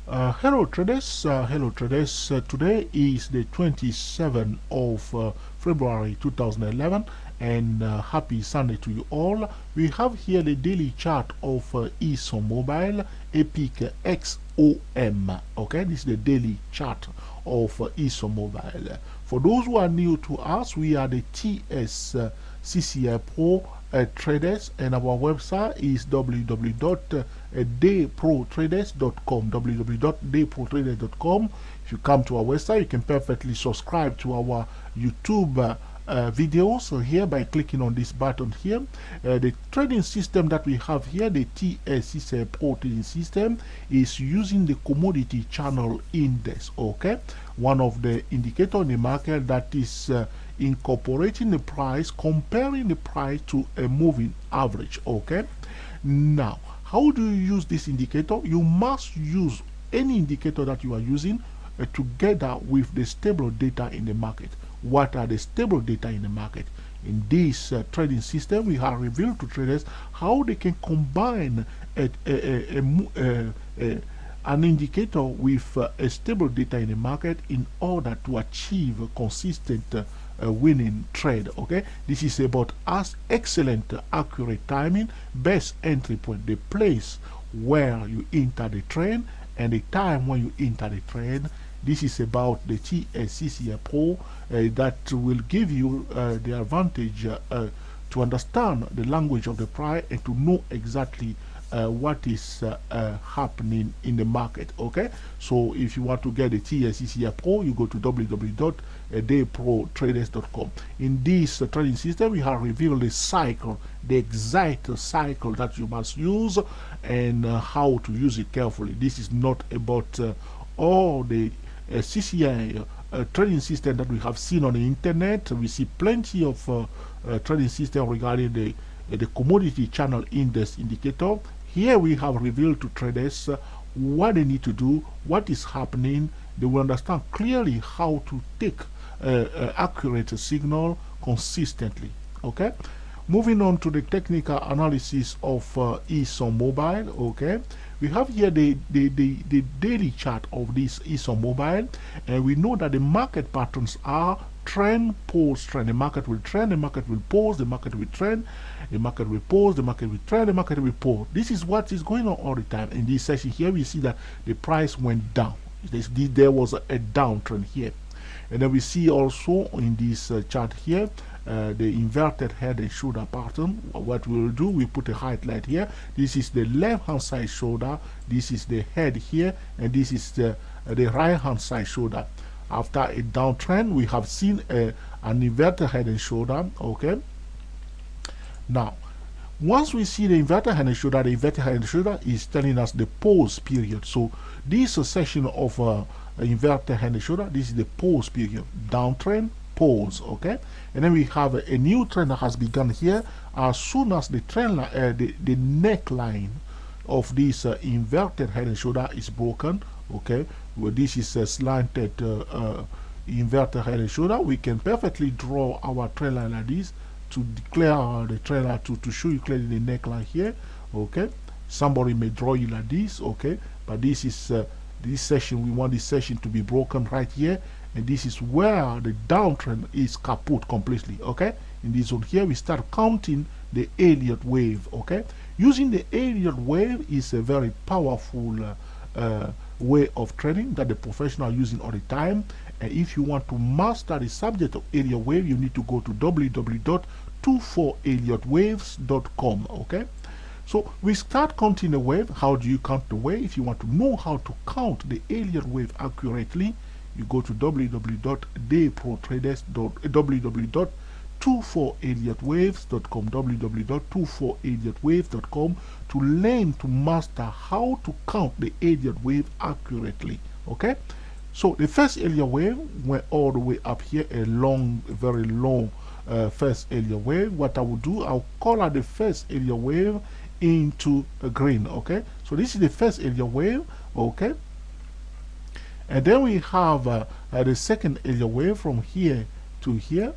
Hello traders, today is the 27th of February 2011 and happy Sunday to you all. We have here the daily chart of Exxon Mobile Epic XOM. Okay, this is the daily chart of Exxon Mobile. For those who are new to us, we are the TSCCI Pro traders, and our website is www.dayprotraders.com. If you come to our website, you can perfectly subscribe to our YouTube videos here by clicking on this button here. The trading system that we have here, the TSCCI Pro trading system, is using the commodity channel index. Okay, one of the indicator in the market that is incorporating the price, comparing the price to a moving average. Okay, now how do you use this indicator? You must use any indicator that you are using together with the stable data in the market. What are the stable data in the market? In this trading system, we have revealed to traders how they can combine an indicator with a stable data in the market in order to achieve a consistent winning trade. Okay, this is about as excellent accurate timing, best entry point, the place where you enter the trade and the time when you enter the trade. This is about the TSCCI Pro that will give you the advantage to understand the language of the price and to know exactly what is happening in the market. Okay, so if you want to get the TSCCI Pro, you go to www.dayprotraders.com. In this trading system, we have revealed the cycle, the exact cycle that you must use and how to use it carefully. This is not about all the CCI trading system that we have seen on the internet. We see plenty of trading system regarding the commodity channel index indicator. Here we have revealed to traders what they need to do, what is happening. They will understand clearly how to take accurate signal consistently. Okay, moving on to the technical analysis of Exxon Mobile. Okay, we have here the daily chart of this Exxon Mobile, and we know that the market patterns are trend, pause, trend. The market will trend, the market will pause, the market will trend, the market will pause, the market will trend, the market will pause. This is what is going on all the time. In this session here, we see that the price went down. There was a downtrend here. And then we see also in this chart here the inverted head and shoulder pattern. What we will do, we put a highlight here. This is the left hand side shoulder, this is the head here, and this is the right hand side shoulder. After a downtrend, we have seen an inverted head and shoulder. Okay, now once we see the inverted head and shoulder, the inverted head and shoulder is telling us the pause period. So this section of inverted head and shoulder, this is the pause period, downtrend, pause. Okay, and then we have a new trend that has begun here. As soon as the trend line, the neckline of this inverted head and shoulder is broken, okay, well, this is a slanted inverted head and shoulder, we can perfectly draw our trend line like this to declare the trend line to show you clearly the neckline here. Okay, somebody may draw you like this. Okay, but this is this session, we want this session to be broken right here, and this is where the downtrend is kaput completely. Okay, in this zone here, we start counting the Elliot wave. Okay, using the Elliot wave is a very powerful way of trading that the professional are using all the time. And if you want to master the subject of Elliot wave, you need to go to www.24elliottwaves.com. Okay, so we start counting the wave. How do you count the wave? If you want to know how to count the Elliot wave accurately, you go to www.24elliottwaves.com, www.24elliottwaves.com, to learn to master how to count the Elliot wave accurately. Okay, so the first Elliot wave went all the way up here, a long, very long first Elliot wave. What I will do, I'll color the first Elliot wave into a green. Okay, so this is the first Elliot wave. Okay, and then we have the second Elliot wave from here to here.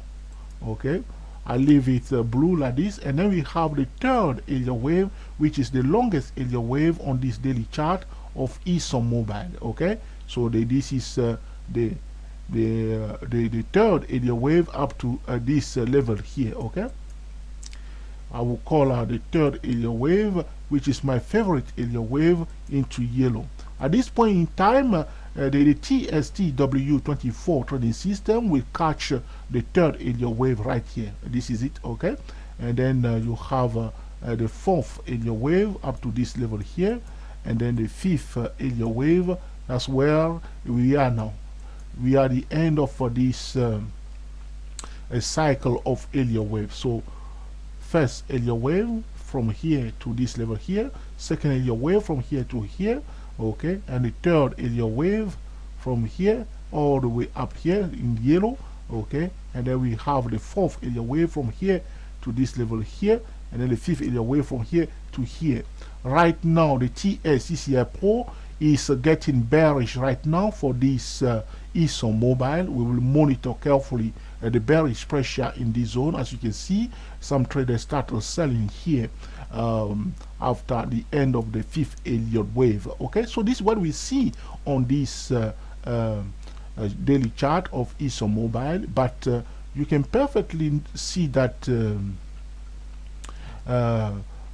Okay, I leave it blue like this, and then we have the third Elliot wave, which is the longest Elliot wave on this daily chart of ExxonMobil. Okay, so this is the third Elliott wave up to this level here. Okay, I will call the third Elliott wave, which is my favorite Elliott wave, into yellow. At this point in time, the TSTW24 trading system will catch the third Elliott wave right here. This is it, okay? And then you have the fourth Elliott wave up to this level here, and then the fifth Elliott wave. That's where we are now. We are at the end of this a cycle of Elliott wave. So first Elliott wave from here to this level here, second Elliott wave from here to here, okay, and the third Elliott wave from here all the way up here in yellow, okay, and then we have the fourth Elliott wave from here to this level here, and then the fifth Elliott wave from here to here. Right now the TSCCI Pro is getting bearish right now for this ExxonMobil. We will monitor carefully the bearish pressure in this zone. As you can see, some traders started selling here after the end of the fifth Elliott wave. Okay, so this is what we see on this daily chart of ExxonMobil, but you can perfectly see that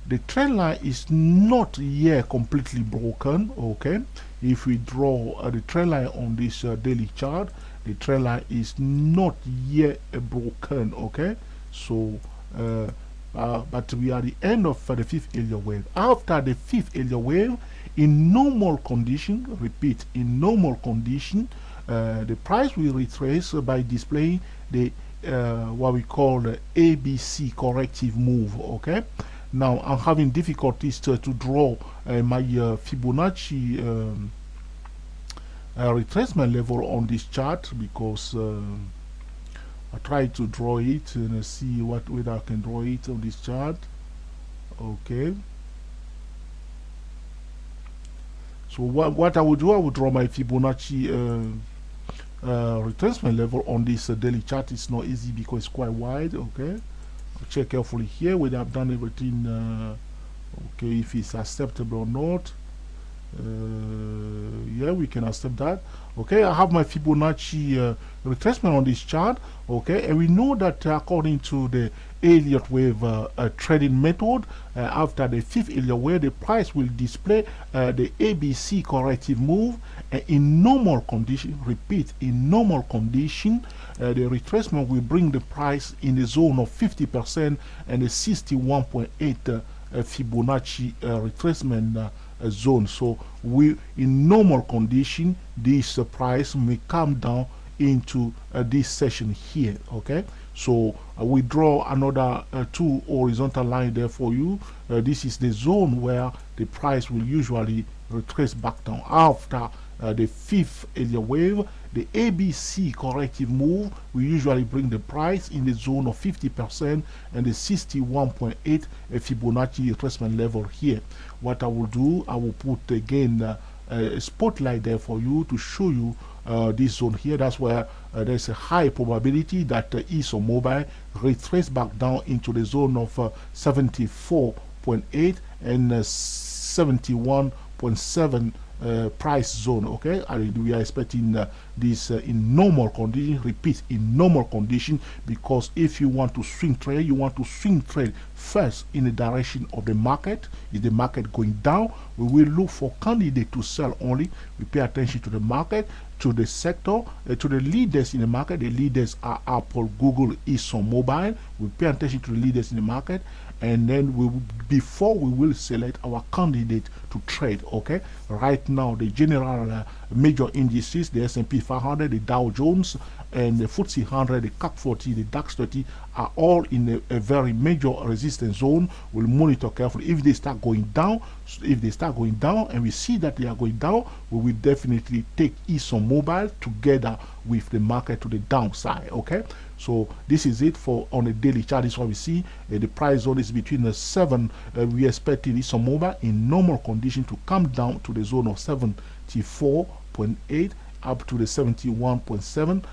the trend line is not yet completely broken. Okay, if we draw the trend line on this daily chart, the trend line is not yet broken. Okay, so but we are at the end of the fifth Elliott wave. After the fifth Elliott wave, in normal condition, repeat, in normal condition, the price will retrace by displaying the what we call the ABC corrective move. Okay, now I'm having difficulties to draw my Fibonacci retracement level on this chart, because I try to draw it and see whether I can draw it on this chart. Okay, so what I would do, I would draw my Fibonacci retracement level on this daily chart. It's not easy because it's quite wide. Okay, I'll check carefully here whether I've done everything okay, if it's acceptable or not. Yeah, we can accept that. Okay, I have my Fibonacci retracement on this chart. Okay, and we know that according to the Elliott wave trading method, after the fifth Elliott wave, the price will display the ABC corrective move. In normal condition, repeat, in normal condition, the retracement will bring the price in the zone of 50% and the 61.8 Fibonacci retracement zone. So we, in normal condition, this price may come down into this session here. Okay, so we draw another two horizontal line there for you. This is the zone where the price will usually retrace back down after the fifth Elliott wave. The ABC corrective move will usually bring the price in the zone of 50% and the 61.8 Fibonacci retracement level here. What I will do, I will put again a spotlight there for you to show you this zone here. That's where there's a high probability that ExxonMobil retrace back down into the zone of 74.8 and 71.7 price zone. Okay, and we are expecting this in normal condition. Repeat, in normal condition, because if you want to swing trade, you want to swing trade first in the direction of the market. Is the market going down? We will look for candidate to sell only. We pay attention to the market, to the sector, to the leaders in the market. The leaders are Apple, Google, ExxonMobil. We pay attention to the leaders in the market, and then before we will select our candidate to trade. Okay, right now the general major indices, the S&P 500, the Dow Jones, and the FTSE 100, the CAC 40, the DAX 30 are all in a very major resistance zone. We'll monitor carefully. If they start going down, and we see that they are going down, we will definitely take ExxonMobil together with the market to the downside. Okay, so this is it for on a daily chart. This is what we see. The price zone is between the 7. We are expecting ExxonMobil in normal condition to come down to the zone of 74.8 up to the 71.7.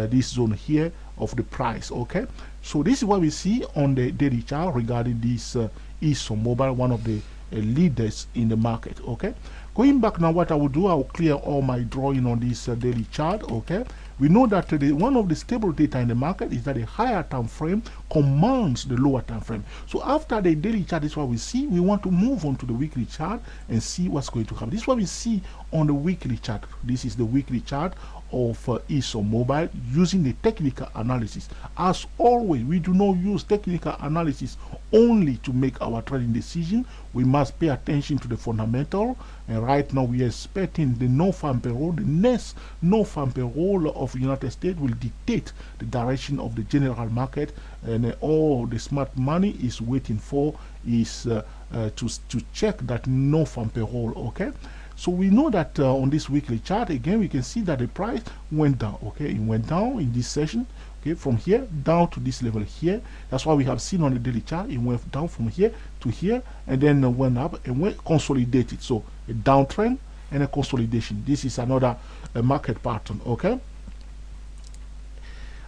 This zone here of the price. Okay, so this is what we see on the daily chart regarding this ExxonMobil, one of the leaders in the market. Okay, Going back now, what I will do, I will clear all my drawing on this daily chart. Okay, we know that one of the stable data in the market is that the higher time frame commands the lower time frame. So after the daily chart, this is what we see. We want to move on to the weekly chart and see what's going to happen. This is what we see on the weekly chart. This is the weekly chart of Exxon Mobil using the technical analysis. As always, we do not use technical analysis only to make our trading decision. We must pay attention to the fundamental, and right now we are expecting the non-farm payroll. The next non-farm payroll of the United States will dictate the direction of the general market, and all the smart money is waiting for is to check that non-farm payroll. Okay, so we know that on this weekly chart, again, we can see that the price went down. Okay, it went down in this session. Okay, from here down to this level here. That's why we have seen on the daily chart, it went down from here to here, and then went up and went consolidated. So a downtrend and a consolidation. This is another market pattern. Okay,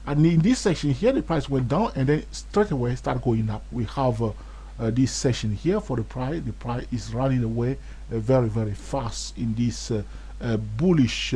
and in this section here, the price went down and then straight away start going up. We have this session here for the price. The price is running away very, very fast in this bullish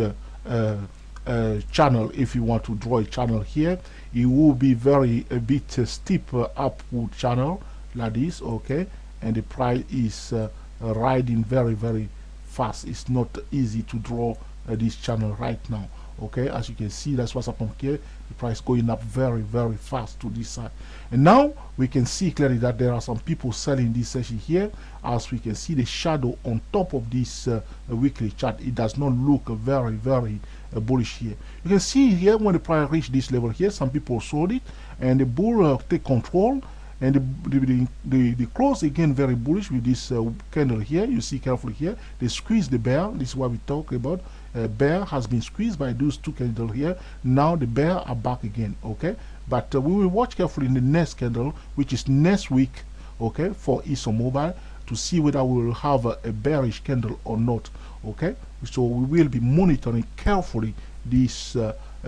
channel. If you want to draw a channel here, it will be a bit steep upward channel like this. Okay, and the price is riding very, very fast. It's not easy to draw this channel right now. Okay, as you can see, that's what's happening here. The price going up very, very fast to this side, and now we can see clearly that there are some people selling this session here. As we can see the shadow on top of this weekly chart, it does not look very, very bullish here. You can see here when the price reached this level here, some people sold it and the bull take control, and the close again very bullish with this candle here. You see carefully here, they squeeze the bear. This is what we talk about. Bear has been squeezed by those two candles here. Now the bear are back again. Okay, but we will watch carefully in the next candle, which is next week. Okay, for Exxon Mobil, to see whether we will have a bearish candle or not. Okay, so we will be monitoring carefully this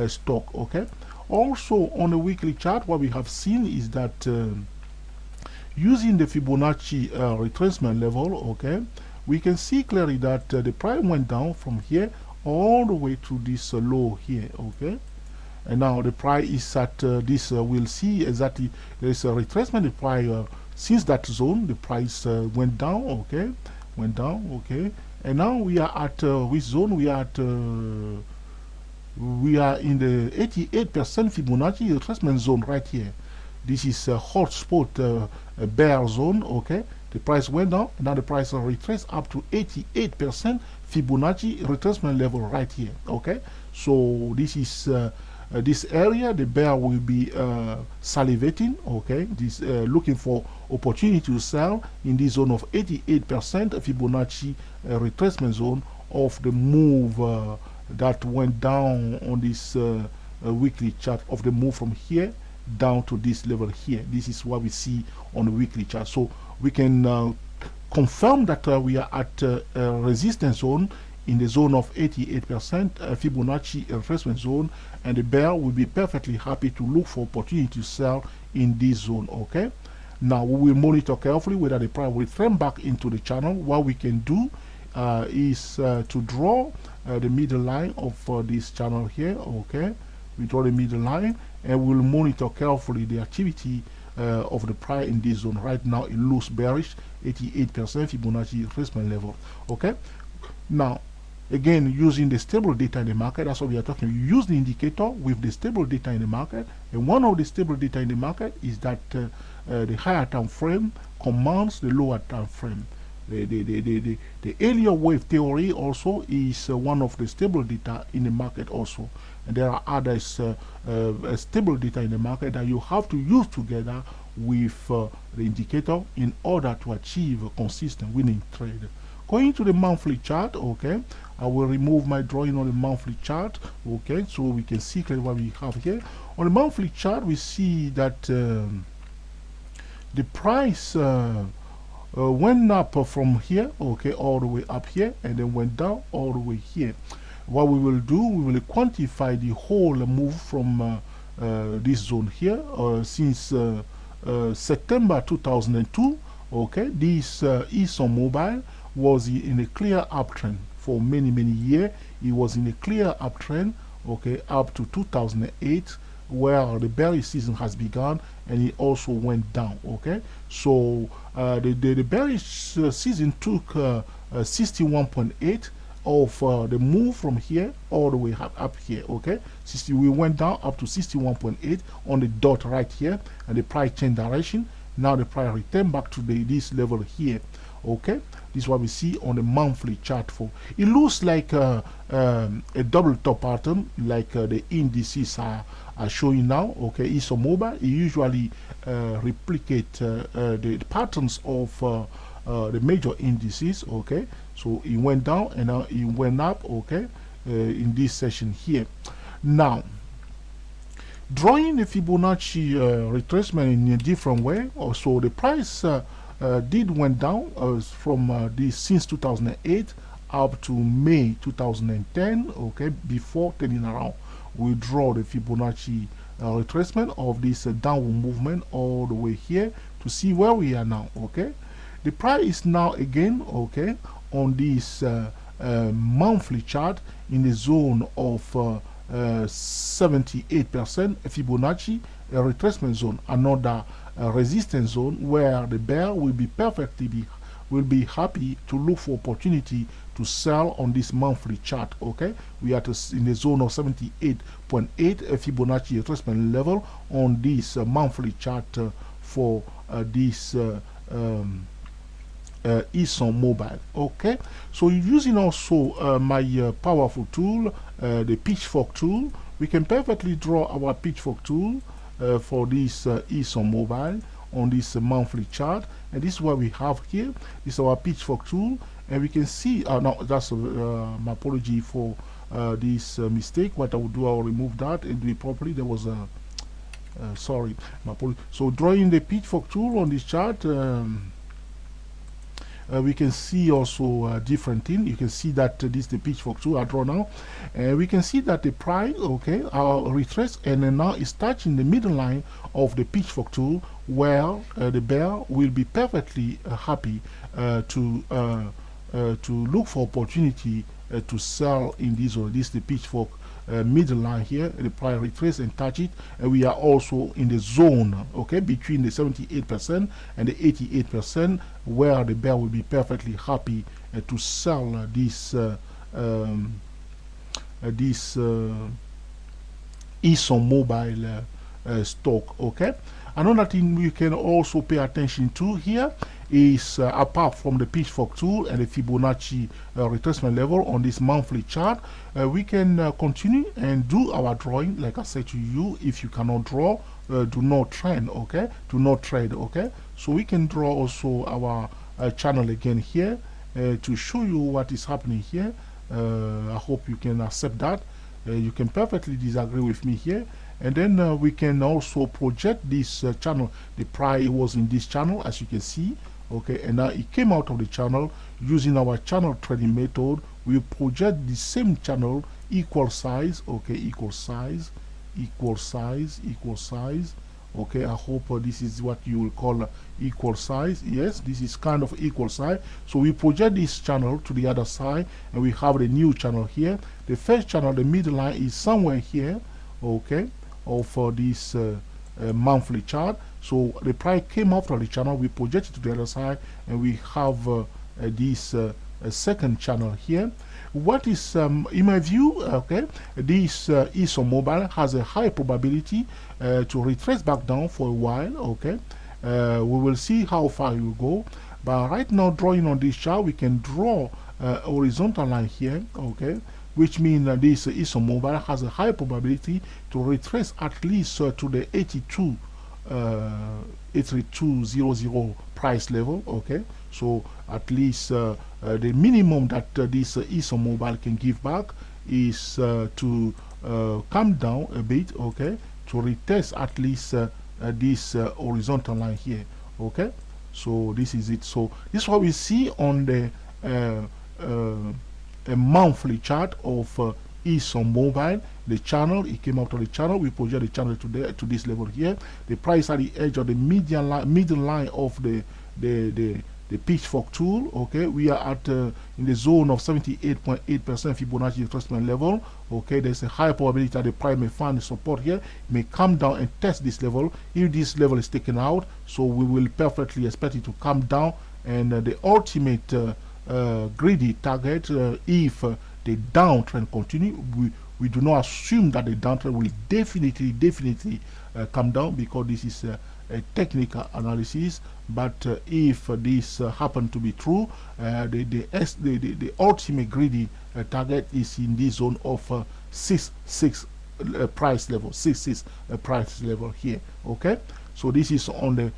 stock. Okay, also on the weekly chart, what we have seen is that using the Fibonacci retracement level, okay, we can see clearly that the price went down from here all the way to this low here. Okay, and now the price is at this. We'll see exactly there is a retracement. The price since that zone, the price went down. Okay, went down. Okay, and now we are at which zone? We are at we are in the 88% Fibonacci retracement zone right here. This is a hot spot bear zone. Okay, the price went down, and now the price retraced up to 88% Fibonacci retracement level right here. Okay, so this is this area the bear will be salivating. Okay, this looking for opportunity to sell in this zone of 88% Fibonacci retracement zone of the move that went down on this weekly chart, of the move from here down to this level here. This is what we see on the weekly chart. So we can confirm that we are at a resistance zone in the zone of 88% Fibonacci retracement zone, and the bear will be perfectly happy to look for opportunity to sell in this zone. Okay, now we will monitor carefully whether the price will trend back into the channel. What we can do is to draw the middle line of this channel here. Okay, we draw the middle line and we'll monitor carefully the activity of the price in this zone. Right now it looks bearish, 88% Fibonacci retracement level. Okay, now again, using the stable data in the market, that's what we are talking. You use the indicator with the stable data in the market, and one of the stable data in the market is that the higher time frame commands the lower time frame. The Elliot wave theory also is one of the stable data in the market also, and there are others stable data in the market that you have to use together with the indicator in order to achieve a consistent winning trade. Going to the monthly chart, okay, I will remove my drawing on the monthly chart. Okay, so we can see clearly what we have here. On the monthly chart, we see that the price went up from here, okay, all the way up here, and then went down all the way here. What we will do, we will quantify the whole move from this zone here since September 2002. Okay, this Exxon Mobil was in a clear uptrend for many years. It was in a clear uptrend, okay, up to 2008, where the bearish season has begun, and it also went down. Okay, so the bearish season took 61.8 of the move from here all the way up here. Okay, we went down up to 61.8 on the dot right here, and the price changed direction. Now the price returned back to this level here. Okay, this is what we see on the monthly chart. For it looks like a double top pattern, like the indices are showing now. Okay, ExxonMobil, it usually replicate the patterns of the major indices. Okay, so it went down and now it went up. Okay, in this session here. Now, drawing the Fibonacci retracement in a different way. Also, the price did went down from this since 2008 up to May 2010. Okay, before turning around, we draw the Fibonacci retracement of this downward movement all the way here to see where we are now. Okay, the price is now again, okay, on this monthly chart in the zone of 78% Fibonacci retracement zone, another resistance zone where the bear will be happy to look for opportunity to sell on this monthly chart. Okay, we are in the zone of 78.8 Fibonacci retracement level on this monthly chart for this ExxonMobil. Okay, so using also my powerful tool, the pitchfork tool, we can perfectly draw our pitchfork tool for this ExxonMobil on this monthly chart, and this is what we have here. This is our pitchfork tool, and we can see no, that's my apology for this mistake. What I will do, I will remove that and do it properly. There was a sorry, my apology. So drawing the pitchfork tool on this chart, we can see also different thing. You can see that this is the pitchfork tool I draw now, and we can see that the price, okay, retrace, and then now it's touching the middle line of the pitchfork tool, where the bear will be perfectly happy to look for opportunity to sell in this zone. This is the pitchfork middle line here. The price retrace and touch it, and we are also in the zone, okay, between the 78% and the 88%, where the bear will be perfectly happy to sell this ExxonMobil stock. Okay, another thing we can also pay attention to here is apart from the pitchfork tool and the Fibonacci retracement level on this monthly chart, we can continue and do our drawing. Like I said to you, if you cannot draw, do not trade. Okay, do not trade. Okay, so we can draw also our channel again here to show you what is happening here. I hope you can accept that. You can perfectly disagree with me here, and then we can also project this channel. The price was in this channel, as you can see. Okay, and now it came out of the channel. Using our channel trading method, we project the same channel, equal size. Okay, equal size, equal size, equal size. Okay, I hope this is what you will call equal size. Yes, this is kind of equal size. So we project this channel to the other side, and we have the new channel here. The first channel, the middle line, is somewhere here. Okay, of this monthly chart. So the price came after the channel, we project it to the other side, and we have this second channel here. What is, in my view, okay, this ExxonMobil has a high probability to retrace back down for a while. Okay, we will see how far it will go, but right now, drawing on this chart, we can draw a horizontal line here. Okay, which means that this ExxonMobil has a high probability to retrace at least to the 8200 price level. Okay, so at least the minimum that this ExxonMobil can give back is to come down a bit. Okay, to retest at least this horizontal line here. Okay, so this is it. So this is what we see on the a monthly chart of ExxonMobil. The channel, it came out of the channel. We project the channel to this level here. The price at the edge of the median line, middle line of the the pitchfork tool. Okay, we are at in the zone of 78.8% Fibonacci retracement level. Okay, there's a high probability that the price may find support here, may come down and test this level. If this level is taken out, so we will perfectly expect it to come down, and the ultimate greedy target, if the downtrend continue, we do not assume that the downtrend will definitely come down, because this is a technical analysis. But if this happen to be true, the ultimate greedy target is in this zone of 66 price level, 66 price level here. Okay, so this is on the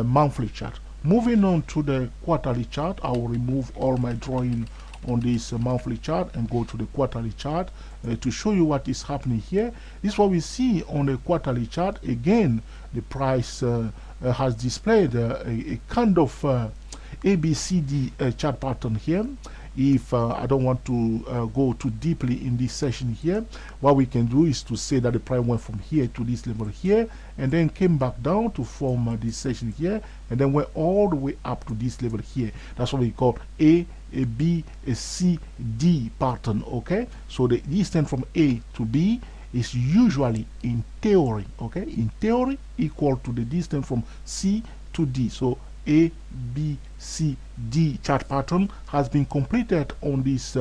monthly chart. Moving on to the quarterly chart, I will remove all my drawing on this monthly chart and go to the quarterly chart to show you what is happening here. This is what we see on the quarterly chart. Again, the price has displayed a kind of ABCD chart pattern here. If I don't want to go too deeply in this session here, what we can do is to say that the price went from here to this level here, and then came back down to form this section here, and then went all the way up to this level here. That's what we call a B, a C, D pattern. Okay, so the distance from A to B is usually, in theory, okay, in theory, equal to the distance from C to D. So A, B, C, D chart pattern has been completed on this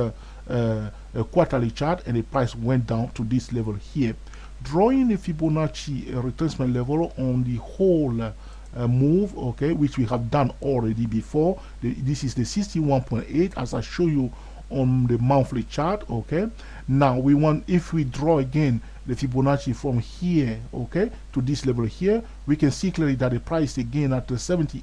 quarterly chart, and the price went down to this level here. Drawing the Fibonacci retracement level on the whole move, okay, which we have done already before. This is the 61.8 as I show you on the monthly chart. Okay, now we want, if we draw again the Fibonacci from here, okay, to this level here, we can see clearly that the price again at the 78%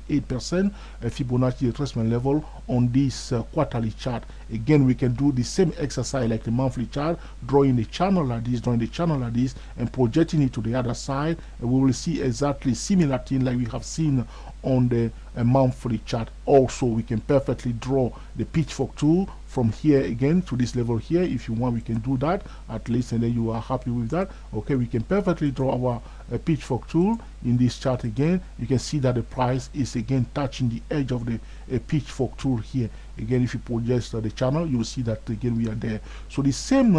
Fibonacci retracement level on this quarterly chart. Again, we can do the same exercise like the monthly chart, drawing the channel like this, drawing the channel like this, and projecting it to the other side, and we will see exactly similar thing like we have seen on the monthly chart. Also, we can perfectly draw the pitchfork tool from here again to this level here. If you want, we can do that at least, and then you are happy with that. Okay, we can perfectly draw our pitchfork tool in this chart again. You can see that the price is again touching the edge of the pitchfork tool here. Again, if you project the channel, you will see that again we are there. So the same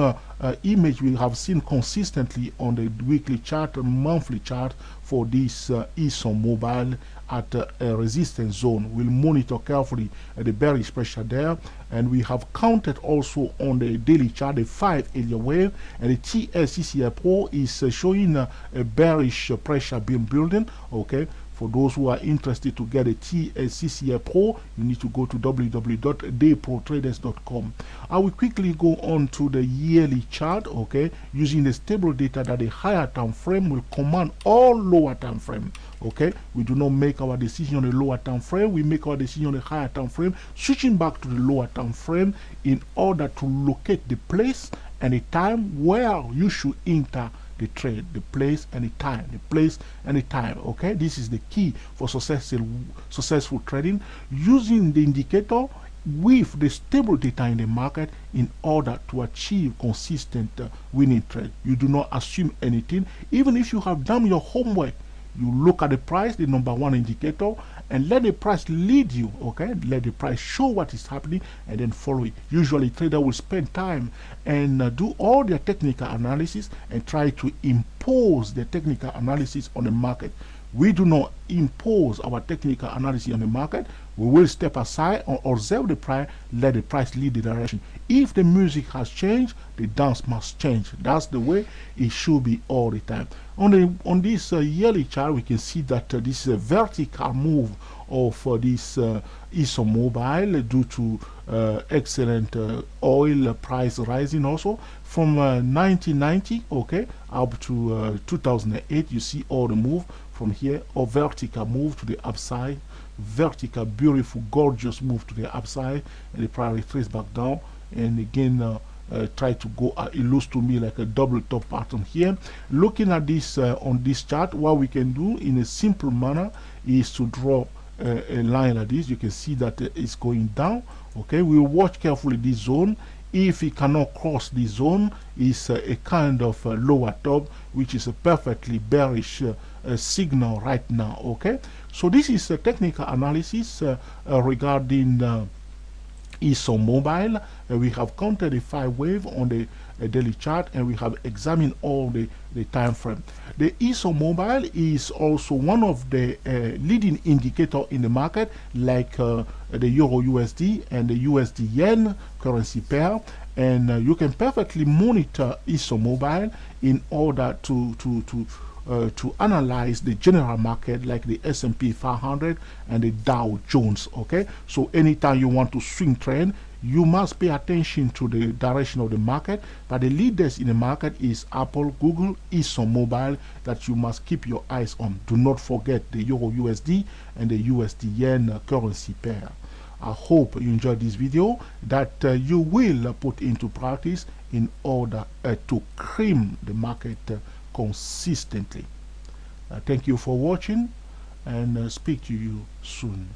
image we have seen consistently on the weekly chart and monthly chart for this Exxon mobile at a resistance zone. We'll monitor carefully the bearish pressure there, and we have counted also on the daily chart the 5 area wave, and the TLCCI Pro is showing a bearish pressure being building. Okay, for those who are interested to get a TLCCI Pro, you need to go to www.dayprotraders.com. I will quickly go on to the yearly chart, okay, using the stable data that the higher time frame will command all lower time frame. Okay, we do not make our decision on the lower time frame, we make our decision on the higher time frame, switching back to the lower time frame in order to locate the place and the time where you should enter the trade, the place and the time, the place and the time. Okay, this is the key for successful trading, using the indicator with the stable data in the market in order to achieve consistent winning trade. You do not assume anything. Even if you have done your homework, you look at the price, the number one indicator, and let the price lead you. Okay, let the price show what is happening, and then follow it. Usually trader will spend time and do all their technical analysis and try to impose the technical analysis on the market. We do not impose our technical analysis on the market. We will step aside or observe the price, let the price lead the direction. If the music has changed, the dance must change. That's the way it should be all the time. On this yearly chart, we can see that this is a vertical move of this Exxon mobile due to excellent oil price rising also from 1990, okay, up to 2008. You see all the move from here, or vertical move to the upside, vertical, beautiful, gorgeous move to the upside, and the price retrace back down, and again try to go. It looks to me like a double top pattern here. Looking at this on this chart, what we can do in a simple manner is to draw a line like this. You can see that it's going down. Okay, we'll watch carefully this zone. If it cannot cross this zone, it's a kind of lower top, which is a perfectly bearish signal right now. Okay, So this is a technical analysis regarding ExxonMobil. We have counted the 5 wave on the daily chart, and we have examined all the time frame. The ExxonMobil is also one of the leading indicator in the market, like the Euro USD and the USD Yen currency pair. And you can perfectly monitor ExxonMobil in order to analyze the general market, like the S&P 500 and the Dow Jones. Okay, so anytime you want to swing trend, you must pay attention to the direction of the market. But the leaders in the market is Apple, Google, ExxonMobil, that you must keep your eyes on. Do not forget the Euro USD and the USD Yen currency pair. I hope you enjoyed this video, that you will put into practice in order to cream the market consistently. Thank you for watching, and speak to you soon.